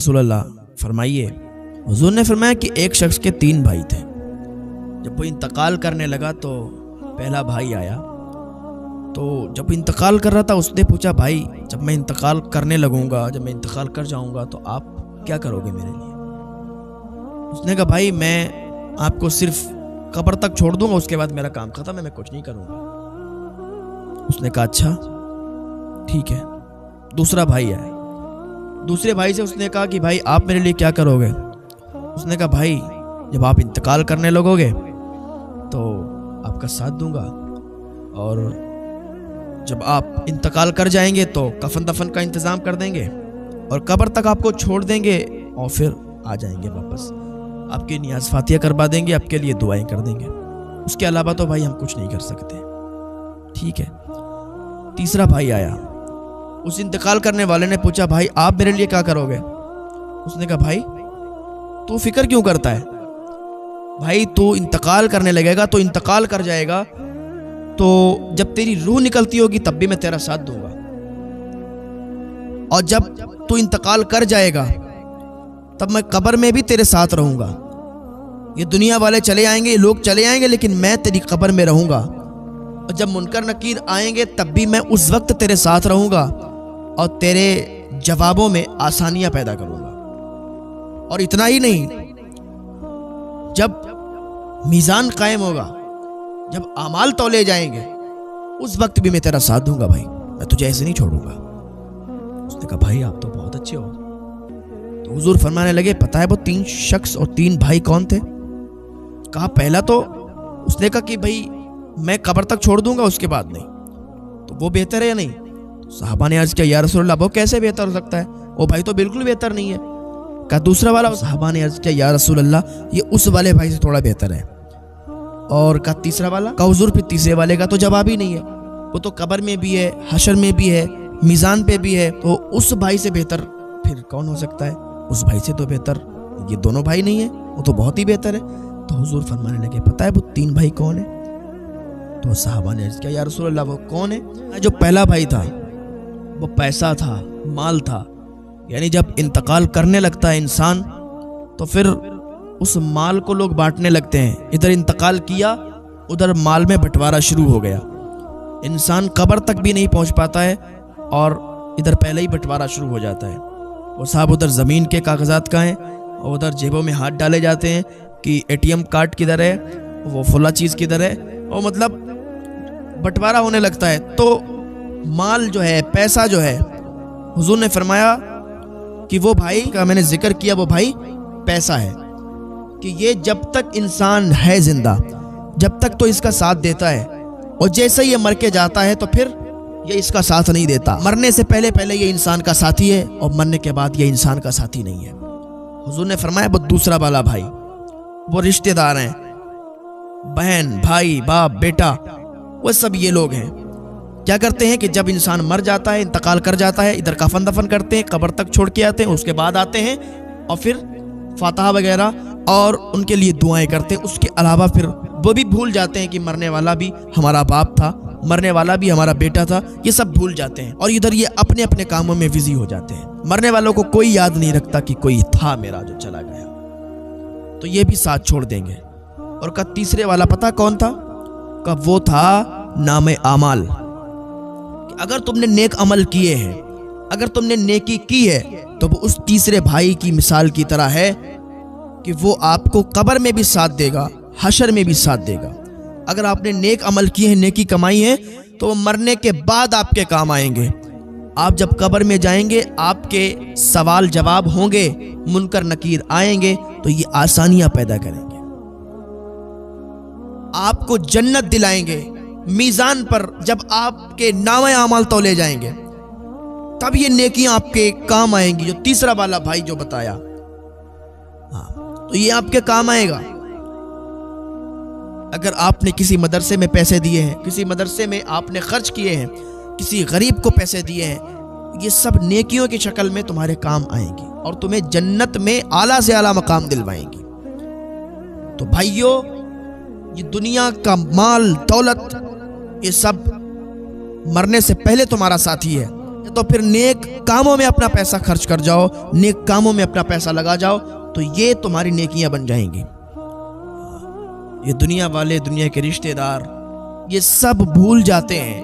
رسول اللہ فرمائیے۔ حضور نے فرمایا کہ ایک شخص کے 3 بھائی تھے۔ جب وہ انتقال کرنے لگا تو پہلا بھائی آیا، تو جب انتقال کر رہا تھا اس نے پوچھا، بھائی جب میں انتقال کرنے لگوں گا، جب میں انتقال کر جاؤں گا تو آپ کیا کرو گے میرے لیے؟ اس نے کہا، بھائی میں آپ کو صرف قبر تک چھوڑ دوں گا، اس کے بعد میرا کام ختم ہے، میں کچھ نہیں کروں گا۔ اس نے کہا اچھا ٹھیک ہے۔ دوسرا بھائی آیا، دوسرے بھائی سے اس نے کہا کہ بھائی آپ میرے لیے کیا کرو گے؟ اس نے کہا، بھائی جب آپ انتقال کرنے لگو گے تو آپ کا ساتھ دوں گا، اور جب آپ انتقال کر جائیں گے تو کفن دفن کا انتظام کر دیں گے، اور قبر تک آپ کو چھوڑ دیں گے، اور پھر آ جائیں گے واپس، آپ کی نیاز فاتحہ کروا دیں گے، آپ کے لیے دعائیں کر دیں گے، اس کے علاوہ تو بھائی ہم کچھ نہیں کر سکتے۔ ٹھیک ہے۔ تیسرا بھائی آیا، اس انتقال کرنے والے نے پوچھا، بھائی آپ میرے لیے کیا کرو گے؟ اس نے کہا، بھائی تو فکر کیوں کرتا ہے؟ بھائی تو انتقال کرنے لگے گا، تو انتقال کر جائے گا، تو جب تیری روح نکلتی ہوگی تب بھی میں تیرا ساتھ دوں گا، اور جب تو انتقال کر جائے گا تب میں قبر میں بھی تیرے ساتھ رہوں گا۔ یہ دنیا والے چلے آئیں گے، یہ لوگ چلے آئیں گے، لیکن میں تیری قبر میں رہوں گا، اور جب منکر نکیر آئیں گے تب بھی میں اس وقت تیرے ساتھ رہوں گا، اور تیرے جوابوں میں آسانیاں پیدا کروں گا۔ اور اتنا ہی نہیں، جب میزان قائم ہوگا، جب اعمال تولے جائیں گے، اس وقت بھی میں تیرا ساتھ دوں گا، بھائی میں تجھے ایسے نہیں چھوڑوں گا۔ اس نے کہا، بھائی آپ تو بہت اچھے ہو۔ تو حضور فرمانے لگے، پتہ ہے وہ 3 شخص اور 3 بھائی کون تھے؟ کہا پہلا تو اس نے کہا کہ بھائی میں قبر تک چھوڑ دوں گا، اس کے بعد نہیں، تو وہ بہتر ہے یا نہیں؟ صحابہ نے عرض کیا، یا رسول اللہ وہ کیسے بہتر ہو سکتا ہے؟ وہ بھائی تو بالکل بہتر نہیں ہے۔ کہا دوسرا والا؟ صحابہ نے عرض کیا، یا رسول اللہ یہ اس والے بھائی سے تھوڑا بہتر ہے۔ اور کہا تیسرا والا؟ کہا حضور پھر تیسرے والے کا تو جواب ہی نہیں ہے، وہ تو قبر میں بھی ہے، حشر میں بھی ہے، میزان پہ بھی ہے، تو اس بھائی سے بہتر پھر کون ہو سکتا ہے؟ اس بھائی سے تو بہتر یہ دونوں بھائی نہیں ہیں، وہ تو بہت ہی بہتر ہے۔ تو حضور فرمانے لگے، پتہ ہے وہ 3 بھائی کون ہیں؟ تو صحابہ نے عرض کیا، یا رسول اللہ وہ کون ہے؟ جو پہلا بھائی تھا وہ پیسہ تھا، مال تھا، یعنی جب انتقال کرنے لگتا ہے انسان تو پھر اس مال کو لوگ بانٹنے لگتے ہیں، ادھر انتقال کیا ادھر مال میں بٹوارا شروع ہو گیا، انسان قبر تک بھی نہیں پہنچ پاتا ہے اور ادھر پہلے ہی بٹوارا شروع ہو جاتا ہے۔ وہ صاحب ادھر زمین کے کاغذات کا ہیں، اور ادھر جیبوں میں ہاتھ ڈالے جاتے ہیں کہ ATM کارڈ کدھر ہے، وہ فلاں چیز کدھر ہے، اور مطلب بٹوارا ہونے لگتا ہے۔ تو مال جو ہے، پیسہ جو ہے، حضور نے فرمایا کہ وہ بھائی کا میں نے ذکر کیا، وہ بھائی پیسہ ہے، کہ یہ جب تک انسان ہے زندہ، جب تک تو اس کا ساتھ دیتا ہے، اور جیسے یہ مر کے جاتا ہے تو پھر یہ اس کا ساتھ نہیں دیتا۔ مرنے سے پہلے یہ انسان کا ساتھی ہے، اور مرنے کے بعد یہ انسان کا ساتھی نہیں ہے۔ حضور نے فرمایا وہ دوسرا والا بھائی، وہ رشتہ دار ہیں، بہن، بھائی، باپ، بیٹا، وہ سب یہ لوگ ہیں۔ کیا کرتے ہیں کہ جب انسان مر جاتا ہے، انتقال کر جاتا ہے، ادھر کفن دفن کرتے ہیں، قبر تک چھوڑ کے آتے ہیں، اس کے بعد آتے ہیں اور پھر فاتحہ وغیرہ اور ان کے لیے دعائیں کرتے ہیں۔ اس کے علاوہ پھر وہ بھی بھول جاتے ہیں کہ مرنے والا بھی ہمارا باپ تھا، مرنے والا بھی ہمارا بیٹا تھا، یہ سب بھول جاتے ہیں، اور ادھر یہ اپنے اپنے کاموں میں بزی ہو جاتے ہیں۔ مرنے والوں کو کوئی یاد نہیں رکھتا کہ کوئی تھا میرا جو چلا گیا، تو یہ بھی ساتھ چھوڑ دیں گے۔ اور کا تیسرے والا پتہ کون تھا؟ کہ وہ تھا نام اعمال، کہ اگر تم نے نیک عمل کیے ہیں، اگر تم نے نیکی کی ہے، تو وہ اس تیسرے بھائی کی مثال کی طرح ہے کہ وہ آپ کو قبر میں بھی ساتھ دے گا، حشر میں بھی ساتھ دے گا۔ اگر آپ نے نیک عمل کیے ہیں، نیکی کمائی ہے، تو وہ مرنے کے بعد آپ کے کام آئیں گے۔ آپ جب قبر میں جائیں گے، آپ کے سوال جواب ہوں گے، منکر نکیر آئیں گے تو یہ آسانیاں پیدا کریں گے، آپ کو جنت دلائیں گے۔ میزان پر جب آپ کے نامہ اعمال تولے جائیں گے تب یہ نیکیاں آپ کے کام آئیں گی، جو تیسرا والا بھائی جو بتایا، تو یہ آپ کے کام آئے گا۔ اگر آپ نے کسی مدرسے میں پیسے دیے ہیں، کسی مدرسے میں آپ نے خرچ کیے ہیں، کسی غریب کو پیسے دیے ہیں، یہ سب نیکیوں کی شکل میں تمہارے کام آئیں گی، اور تمہیں جنت میں اعلیٰ سے اعلیٰ مقام دلوائیں گی۔ تو بھائیو، یہ دنیا کا مال دولت، یہ سب مرنے سے پہلے تمہارا ساتھی ہے، تو پھر نیک کاموں میں اپنا پیسہ خرچ کر جاؤ، نیک کاموں میں اپنا پیسہ لگا جاؤ، تو یہ تمہاری نیکیاں بن جائیں گی۔ یہ دنیا والے، دنیا کے رشتہ دار، یہ سب بھول جاتے ہیں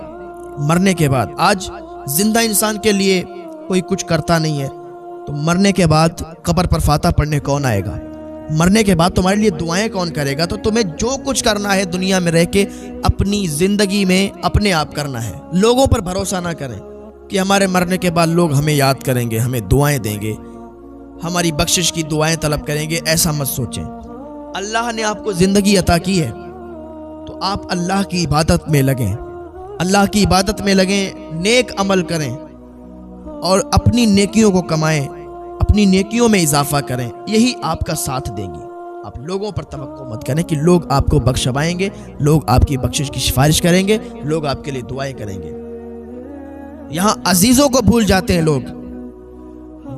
مرنے کے بعد۔ آج زندہ انسان کے لیے کوئی کچھ کرتا نہیں ہے، تو مرنے کے بعد قبر پر فاتحہ پڑھنے کون آئے گا؟ مرنے کے بعد تمہارے لیے دعائیں کون کرے گا؟ تو تمہیں جو کچھ کرنا ہے دنیا میں رہ کے اپنی زندگی میں اپنے آپ کرنا ہے۔ لوگوں پر بھروسہ نہ کریں کہ ہمارے مرنے کے بعد لوگ ہمیں یاد کریں گے، ہمیں دعائیں دیں گے، ہماری بخشش کی دعائیں طلب کریں گے۔ ایسا مت سوچیں۔ اللہ نے آپ کو زندگی عطا کی ہے تو آپ اللہ کی عبادت میں لگیں، اللہ کی عبادت میں لگیں، نیک عمل کریں اور اپنی نیکیوں کو کمائیں، اپنی نیکیوں میں اضافہ کریں، یہی آپ کا ساتھ دیں گی۔ آپ لوگوں پر توقع مت کریں کہ لوگ آپ کو بخشوائیں گے، لوگ آپ کی بخشش کی سفارش کریں گے، لوگ آپ کے لیے دعائیں کریں گے۔ یہاں عزیزوں کو بھول جاتے ہیں لوگ،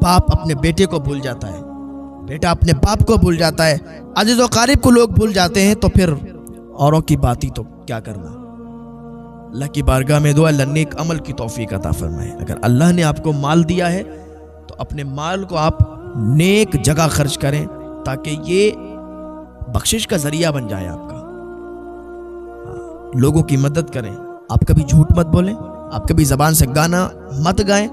باپ اپنے بیٹے کو بھول جاتا ہے، بیٹا اپنے باپ کو بھول جاتا ہے، عزیز و قریب کو لوگ بھول جاتے ہیں، تو پھر اوروں کی باتیں تو کیا کرنا۔ اللہ کی بارگاہ میں دعا، اللہ نیک عمل کی توفیق عطا فرمائے۔ اگر اللہ نے آپ کو مال دیا ہے تو اپنے مال کو آپ نیک جگہ خرچ کریں تاکہ یہ بخشش کا ذریعہ بن جائے آپ کا۔ لوگوں کی مدد کریں، آپ کبھی جھوٹ مت بولیں، آپ کبھی زبان سے گانا مت گائیں،